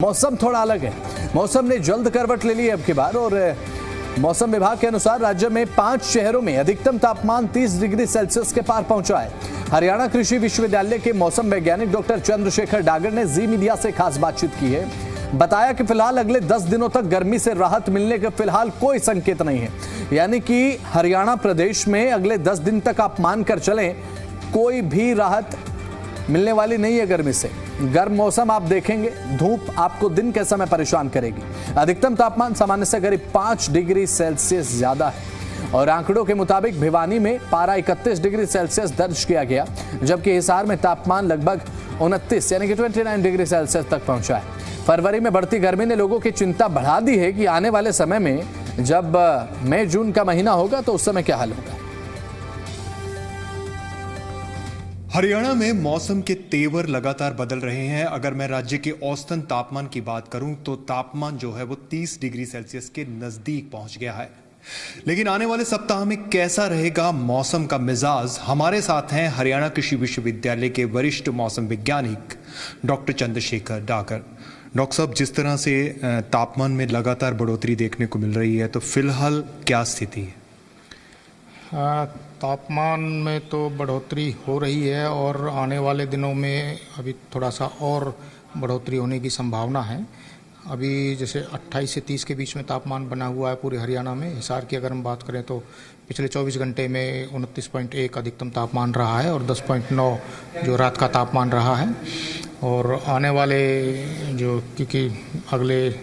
मौसम थोड़ा अलग है। मौसम ने जल्द करवट ले ली है अब की बार और मौसम विभाग के अनुसार राज्य में 5 शहरों में अधिकतम तापमान 30 डिग्री सेल्सियस के पार पहुंचा है। हरियाणा कृषि विश्वविद्यालय के मौसम वैज्ञानिक डॉक्टर चंद्रशेखर डागर ने जी मीडिया से खास बातचीत की है। बताया कि फिलहाल अगले 10 दिनों तक गर्मी से राहत मिलने का फिलहाल कोई संकेत नहीं है। यानी कि हरियाणा प्रदेश में अगले 10 दिन तक आप मानकर चलें, कोई भी राहत मिलने वाली नहीं है गर्मी से। गर्म मौसम आप देखेंगे, धूप आपको दिन के समय परेशान करेगी। अधिकतम तापमान सामान्य से करीब 5 डिग्री सेल्सियस ज्यादा है और आंकड़ों के मुताबिक भिवानी में पारा 31 डिग्री सेल्सियस दर्ज किया गया, जबकि हिसार में तापमान लगभग 29 यानी कि 29 डिग्री सेल्सियस तक पहुंचा है। फरवरी में बढ़ती गर्मी ने लोगों की चिंता बढ़ा दी है कि आने वाले समय में जब मई जून का महीना होगा तो उस समय क्या हाल होगा। हरियाणा में मौसम के तेवर लगातार बदल रहे हैं। अगर मैं राज्य के औसतन तापमान की बात करूं तो तापमान जो है वो 30 डिग्री सेल्सियस के नजदीक पहुंच गया है। लेकिन आने वाले सप्ताह में कैसा रहेगा मौसम का मिजाज, हमारे साथ हैं हरियाणा कृषि विश्वविद्यालय के वरिष्ठ मौसम वैज्ञानिक डॉक्टर चंद्रशेखर डागर। डॉक्टर साहब, जिस तरह से तापमान में लगातार बढ़ोतरी देखने को मिल रही है, तो फिलहाल क्या स्थिति है? तापमान में तो बढ़ोतरी हो रही है और आने वाले दिनों में अभी थोड़ा सा और बढ़ोतरी होने की संभावना है। अभी जैसे 28 से 30 के बीच में तापमान बना हुआ है पूरे हरियाणा में। हिसार की अगर हम बात करें तो पिछले 24 घंटे में 29.1 अधिकतम तापमान रहा है और 10.9 जो रात का तापमान रहा है। और आने वाले क्योंकि अगले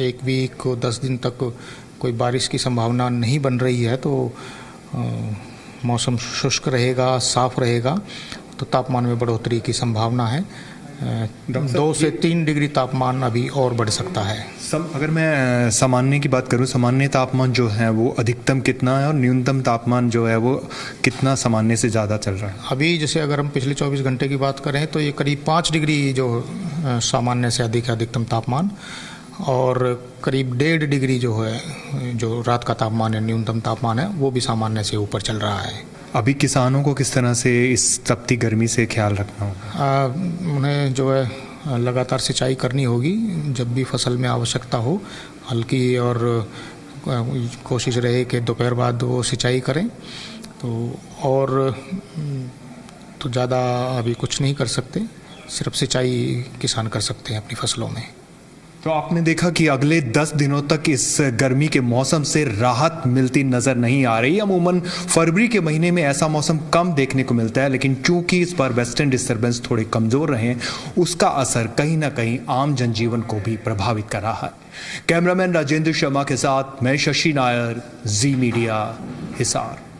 एक वीक को 10 दिन तक कोई बारिश की संभावना नहीं बन रही है, तो मौसम शुष्क रहेगा, साफ रहेगा, तो तापमान में बढ़ोतरी की संभावना है। 2 से 3 डिग्री तापमान अभी और बढ़ सकता है। अगर मैं सामान्य की बात करूं, सामान्य तापमान जो है वो अधिकतम कितना है और न्यूनतम तापमान जो है वो कितना सामान्य से ज़्यादा चल रहा है? अभी जैसे अगर हम पिछले 24 घंटे की बात करें तो ये करीब 5 डिग्री जो सामान्य से अधिक है अधिकतम तापमान, और करीब 1.5 डिग्री जो है जो रात का तापमान है, न्यूनतम तापमान है, वो भी सामान्य से ऊपर चल रहा है। अभी किसानों को किस तरह से इस तपती गर्मी से ख्याल रखना होगा? उन्हें जो है लगातार सिंचाई करनी होगी जब भी फसल में आवश्यकता हो हल्की, और कोशिश रहे कि दोपहर बाद वो सिंचाई करें। तो ज़्यादा अभी कुछ नहीं कर सकते, सिर्फ सिंचाई किसान कर सकते हैं अपनी फसलों में। तो आपने देखा कि अगले 10 दिनों तक इस गर्मी के मौसम से राहत मिलती नजर नहीं आ रही। अमूमन फरवरी के महीने में ऐसा मौसम कम देखने को मिलता है, लेकिन चूंकि इस बार वेस्टर्न डिस्टर्बेंस थोड़े कमजोर रहे, उसका असर कहीं ना कहीं आम जनजीवन को भी प्रभावित कर रहा है। कैमरामैन राजेंद्र शर्मा के साथ मैं शशि नायर, जी मीडिया, हिसार।